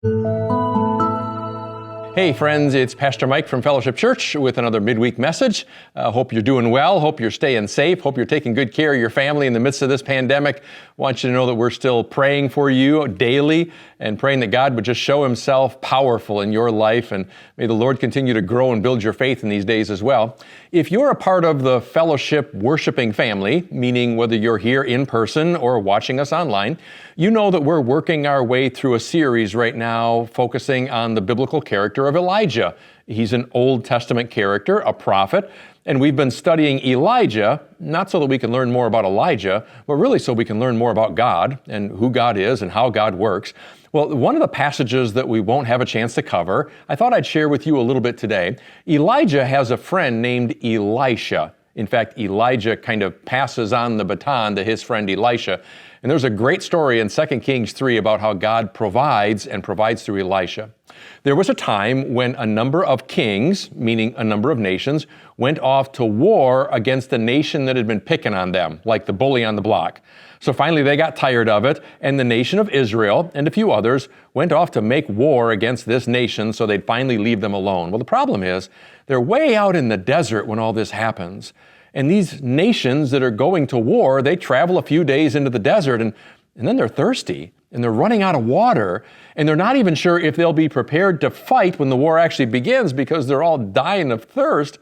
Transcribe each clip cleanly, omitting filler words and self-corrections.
Hey friends, it's Pastor Mike from Fellowship Church with another midweek message. Hope you're doing well. Hope you're staying safe. Hope you're taking good care of your family in the midst of this pandemic. Want you to know that we're still praying for you daily and praying that God would just show Himself powerful in your life, and may the Lord continue to grow and build your faith in these days as well. If you're a part of the Fellowship worshiping family, meaning whether you're here in person or watching us online, you know that we're working our way through a series right now focusing on the biblical character of Elijah. He's an Old Testament character, a prophet, and we've been studying Elijah, not so that we can learn more about Elijah, but really so we can learn more about God and who God is and how God works. Well, one of the passages that we won't have a chance to cover, I thought I'd share with you a little bit today. Elijah has a friend named Elisha. In fact, Elijah kind of passes on the baton to his friend Elisha. And there's a great story in 2 Kings 3 about how God provides and provides through Elisha. There was a time when a number of kings, meaning a number of nations, went off to war against the nation that had been picking on them, like the bully on the block. So finally they got tired of it, and the nation of Israel and a few others went off to make war against this nation so they'd finally leave them alone. Well, the problem is they're way out in the desert when all this happens. And these nations that are going to war, they travel a few days into the desert and then they're thirsty and they're running out of water, and they're not even sure if they'll be prepared to fight when the war actually begins because they're all dying of thirst.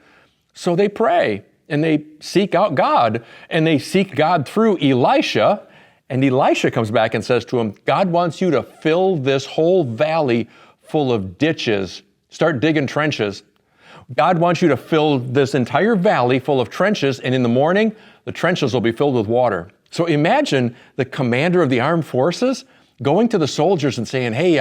So they pray and they seek out God, and they seek God through Elisha. And Elisha comes back and says to him, God wants you to fill this whole valley full of ditches. Start digging trenches. God wants you to fill this entire valley full of trenches, and in the morning, the trenches will be filled with water. So imagine the commander of the armed forces going to the soldiers and saying, hey,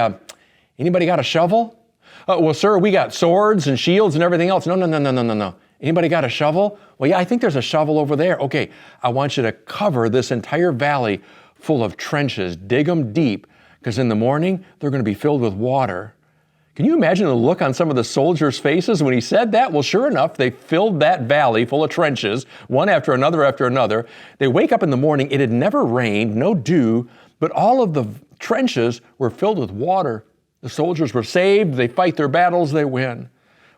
anybody got a shovel? Well, sir, we got swords and shields and everything else. No. Anybody got a shovel? Well, yeah, I think there's a shovel over there. Okay, I want you to cover this entire valley full of trenches. Dig them deep, because in the morning, they're going to be filled with water. Can you imagine the look on some of the soldiers' faces when he said that? Well, sure enough, they filled that valley full of trenches, one after another after another. They wake up in the morning, it had never rained, no dew, but all of the trenches were filled with water. The soldiers were saved, they fight their battles, they win.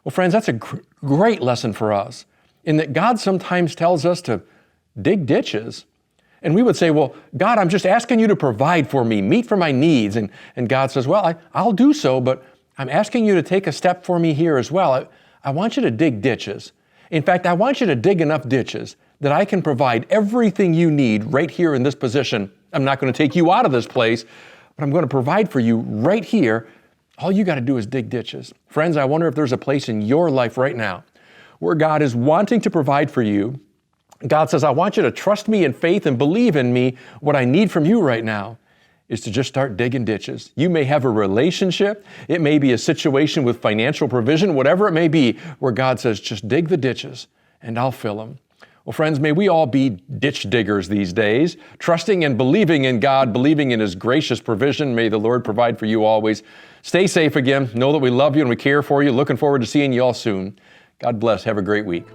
Well, friends, that's a great lesson for us, in that God sometimes tells us to dig ditches. And we would say, well, God, I'm just asking you to provide for me, meet for my needs. And God says, well, I'll do so, but I'm asking you to take a step for me here as well. I want you to dig ditches. In fact, I want you to dig enough ditches that I can provide everything you need right here in this position. I'm not going to take you out of this place, but I'm going to provide for you right here. All you got to do is dig ditches. Friends, I wonder if there's a place in your life right now where God is wanting to provide for you. God says, I want you to trust me in faith and believe in me. What I need from you right now is to just start digging ditches. You may have a relationship. It may be a situation with financial provision, whatever it may be, where God says, just dig the ditches and I'll fill them. Well, friends, may we all be ditch diggers these days, trusting and believing in God, believing in His gracious provision. May the Lord provide for you always. Stay safe again. Know that we love you and we care for you. Looking forward to seeing you all soon. God bless. Have a great week.